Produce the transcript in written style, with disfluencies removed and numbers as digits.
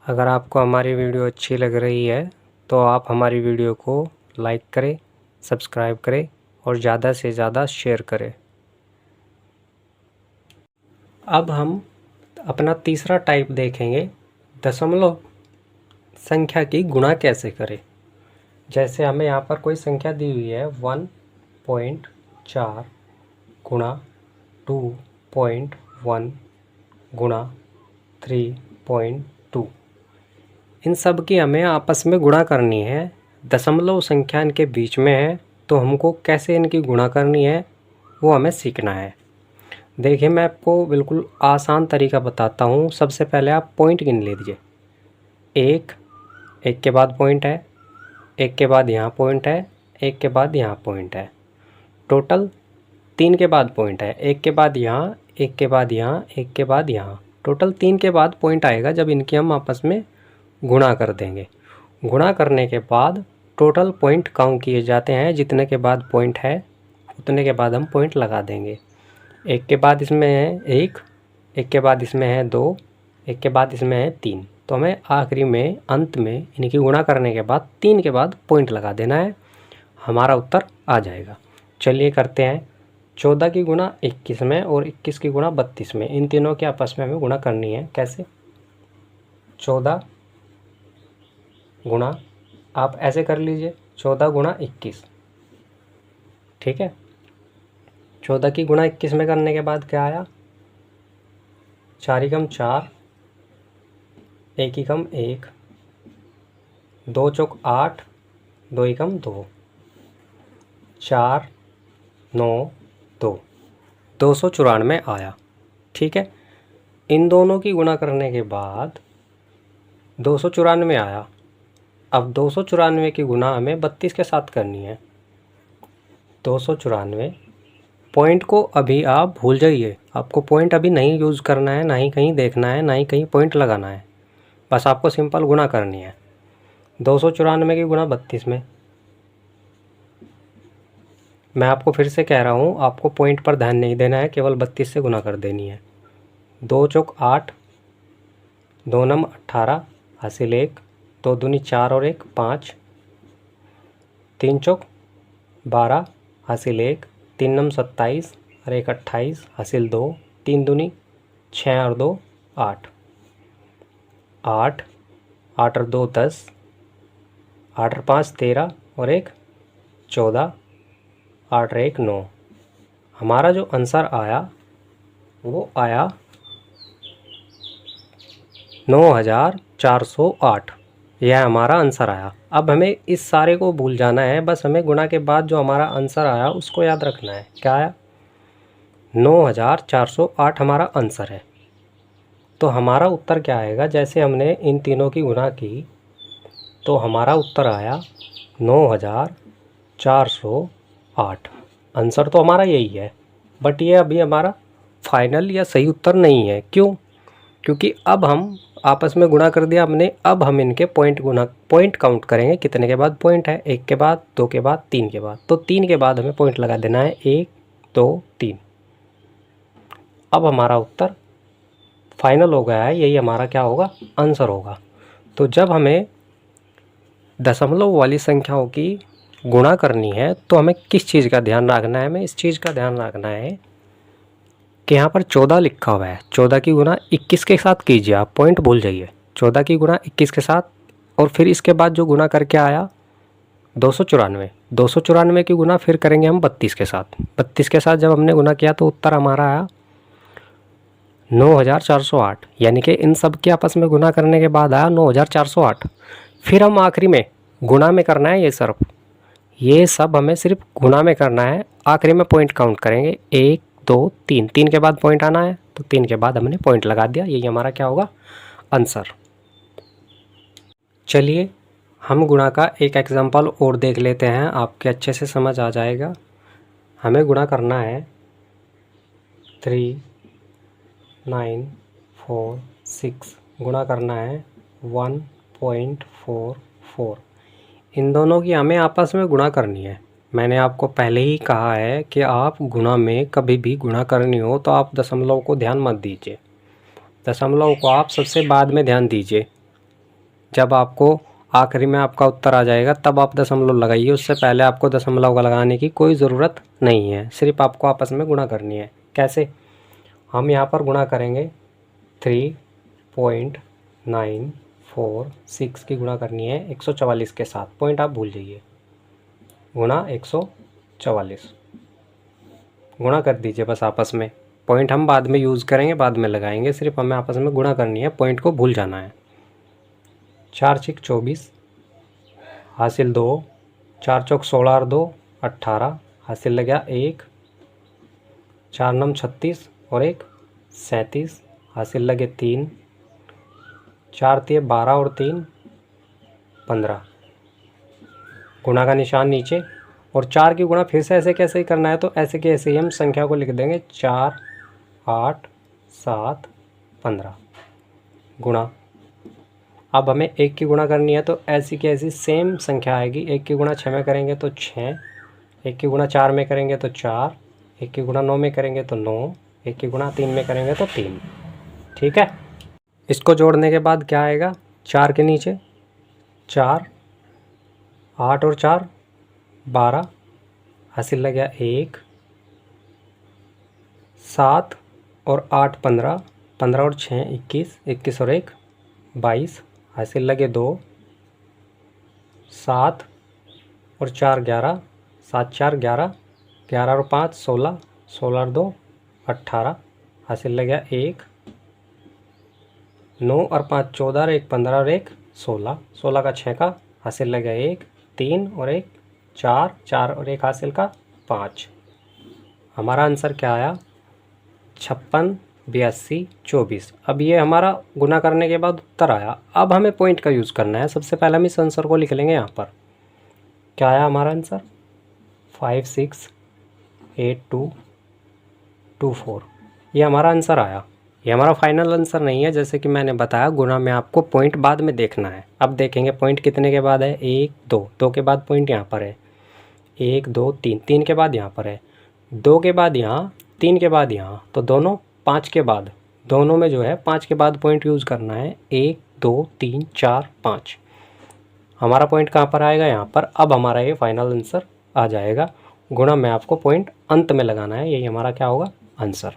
अगर आपको हमारी वीडियो अच्छी लग रही है तो आप हमारी वीडियो को लाइक करें, सब्सक्राइब करें और ज़्यादा से ज़्यादा शेयर करें। अब हम अपना तीसरा टाइप देखेंगे, दशमलव संख्या की गुणा कैसे करें। जैसे हमें यहाँ पर कोई संख्या दी हुई है 1.4 गुणा 2.1 गुणा 3.2। इन सब की हमें आपस में गुणा करनी है। दशमलव संख्या इनके बीच में है तो हमको कैसे इनकी गुणा करनी है वो हमें सीखना है। देखिए, मैं आपको बिल्कुल आसान तरीका बताता हूँ। सबसे पहले आप पॉइंट गिन लीजिए। एक के बाद पॉइंट है, एक के बाद यहाँ पॉइंट है, एक के बाद यहाँ पॉइंट है। टोटल 3 के बाद पॉइंट है, एक के बाद यहाँ, एक के बाद यहाँ, एक के बाद यहाँ। टोटल 3 के बाद पॉइंट आएगा जब इनकी हम आपस में गुणा कर देंगे। गुणा करने के बाद टोटल पॉइंट काउंट किए जाते हैं। जितने के बाद पॉइंट है उतने के बाद हम पॉइंट लगा देंगे। एक के बाद इसमें है एक के बाद इसमें है 2, एक के बाद इसमें है 3। तो हमें आखिरी में अंत में इनकी गुणा करने के बाद 3 के बाद पॉइंट लगा देना है, हमारा उत्तर आ जाएगा। चलिए करते हैं। 14 की गुणा 21 में और 21 की गुणा 32 में, इन तीनों के आपस में हमें गुणा करनी है। कैसे? 14 गुणा, आप ऐसे कर लीजिए, 14 गुणा 21। ठीक है। 14 की गुणा 21 में करने के बाद क्या आया? 4 एकम 4, 1 एकम 1, 2 चौक 8, 2 एकम 2, 4 9 2, 294 आया। ठीक है। इन दोनों की गुणा करने के बाद 294 आया। अब 294 की गुणा हमें 32 के साथ करनी है। 294 पॉइंट को अभी आप भूल जाइए, आपको पॉइंट अभी नहीं यूज़ करना है, ना ही कहीं देखना है, ना ही कहीं पॉइंट लगाना है। बस आपको सिंपल गुणा करनी है। 294 की गुणा 32 में। मैं आपको फिर से कह रहा हूँ, आपको पॉइंट पर ध्यान नहीं देना है, केवल 32 से गुणा कर देनी है। 2 चौक 8, 2 नम 18 हासिल 1, 2 दूनी 4 और 1 5, 3 चौक 12 हासिल 1, 3 नम 27 और 1 28 हासिल 2, 3 दूनी 6 और 2 8, 8 8 और 2 10, 8 और 5 13 और 1 14, 8 और 1 9। हमारा जो आंसर आया वो आया 9408। यह हमारा आंसर आया। अब हमें इस सारे को भूल जाना है, बस हमें गुणा के बाद जो हमारा आंसर आया उसको याद रखना है। क्या आया? 9408 हमारा आंसर है। तो हमारा उत्तर क्या आएगा? जैसे हमने इन तीनों की गुणा की तो हमारा उत्तर आया 9408। आंसर तो हमारा यही है, बट ये अभी हमारा फाइनल या सही उत्तर नहीं है। क्यों? क्योंकि अब हम आपस में गुणा कर दिया हमने। अब हम इनके पॉइंट काउंट करेंगे, कितने के बाद पॉइंट है। 1 के बाद, 2 के बाद, 3 के बाद। तो 3 के बाद हमें पॉइंट लगा देना है, 1 2 3। अब हमारा उत्तर फाइनल हो गया है, यही हमारा क्या होगा? आंसर होगा। तो जब हमें दशमलव वाली संख्याओं की गुणा करनी है तो हमें किस चीज़ का ध्यान रखना है? हमें इस चीज़ का ध्यान रखना है कि यहाँ पर 14 लिखा हुआ है। 14 की गुणा 21 के साथ कीजिए, आप पॉइंट भूल जाइए। 14 की गुणा 21 के साथ, और फिर इसके बाद जो गुणा करके आया 294। 294 की गुणा फिर करेंगे हम 32 के साथ। 32 के साथ जब हमने गुणा किया तो उत्तर हमारा आया 9408। यानी कि इन सब के आपस में गुणा करने के बाद आया 9408। फिर हम आखिरी में गुणा में करना है। ये सब हमें सिर्फ गुणा में करना है। आखिरी में पॉइंट काउंट करेंगे, 1 2 3। 3 के बाद पॉइंट आना है तो 3 के बाद हमने पॉइंट लगा दिया। यही हमारा क्या होगा? आंसर। चलिए हम गुणा का एक एग्जांपल और देख लेते हैं, आपके अच्छे से समझ आ जाएगा। हमें गुणा करना है 3 9 4 6, गुणा करना है 1.44। इन दोनों की हमें आपस में गुणा करनी है। मैंने आपको पहले ही कहा है कि आप गुणा में कभी भी गुणा करनी हो तो आप दशमलव को ध्यान मत दीजिए। दशमलव को आप सबसे बाद में ध्यान दीजिए। जब आपको आखिरी में आपका उत्तर आ जाएगा तब आप दशमलव लगाइए, उससे पहले आपको दशमलव लगाने की कोई ज़रूरत नहीं है, सिर्फ आपको आपस में गुणा करनी है। कैसे? हम यहाँ पर गुणा करेंगे 3.946 की गुणा करनी है 144 के साथ, पॉइंट आप भूल जाइए, गुणा 144 गुणा कर दीजिए बस आपस में। पॉइंट हम बाद में यूज़ करेंगे, बाद में लगाएंगे, सिर्फ हमें आपस में गुणा करनी है, पॉइंट को भूल जाना है। 4 6 24 हासिल 2, 4 चौक 16 और 2 18 हासिल लग गया 1, 4 9 36 और 1 37 हासिल लगे 3, 4 3 12 और 3 15, गुणा का निशान नीचे। और 4 की गुणा फिर से ऐसे कैसे ही करना है, तो ऐसे के ऐसे ही हम संख्या को लिख देंगे 4 8 7 15 गुणा। अब हमें 1 की गुणा करनी है, तो ऐसी की ऐसी सेम संख्या आएगी। 1 की गुणा 6 में करेंगे तो 6, 1 की गुणा 4 में करेंगे तो 4, 1 की गुणा 9 में करेंगे तो 9, 1 की गुणा 3 में करेंगे तो 3। ठीक है, इसको जोड़ने के बाद क्या आएगा? 4 के नीचे 4, 8 और 4 12 हासिल लग गया 1, 7 और 8 15, 15 और 6 21, 21 और 1 22 हासिल लगे 2, 7 और 4 11, 7 4 11, 11 और 5 16, 16 और 2 18 हासिल लग गया 1, 9 और 5 14 और 1 15 और 1 16, 16 का 6 का हासिल लग गया 1, 3 और 1 4, 4 और 1 हासिल का 5। हमारा आंसर क्या आया? 56 82 24। अब ये हमारा गुना करने के बाद उत्तर आया। अब हमें पॉइंट का यूज़ करना है। सबसे पहले हम इस आंसर को लिख लेंगे यहाँ पर। क्या आया हमारा आंसर? 568224। ये हमारा आंसर आया। ये हमारा फाइनल आंसर नहीं है, जैसे कि मैंने बताया गुना में आपको पॉइंट बाद में देखना है। अब देखेंगे पॉइंट कितने के बाद है? 1 2, 2 के बाद पॉइंट यहाँ पर है, 1 2 3, 3 के बाद यहाँ पर है, 2 के बाद यहाँ, 3 के बाद यहाँ, तो दोनों 5 के बाद, दोनों में जो है 5 के बाद पॉइंट यूज़ करना है। 1 2 3 4 5 हमारा पॉइंट कहाँ पर आएगा? यहाँ पर। अब हमारा ये फाइनल आंसर आ जाएगा। गुणा में आपको पॉइंट अंत में लगाना है, यही हमारा क्या होगा? आंसर।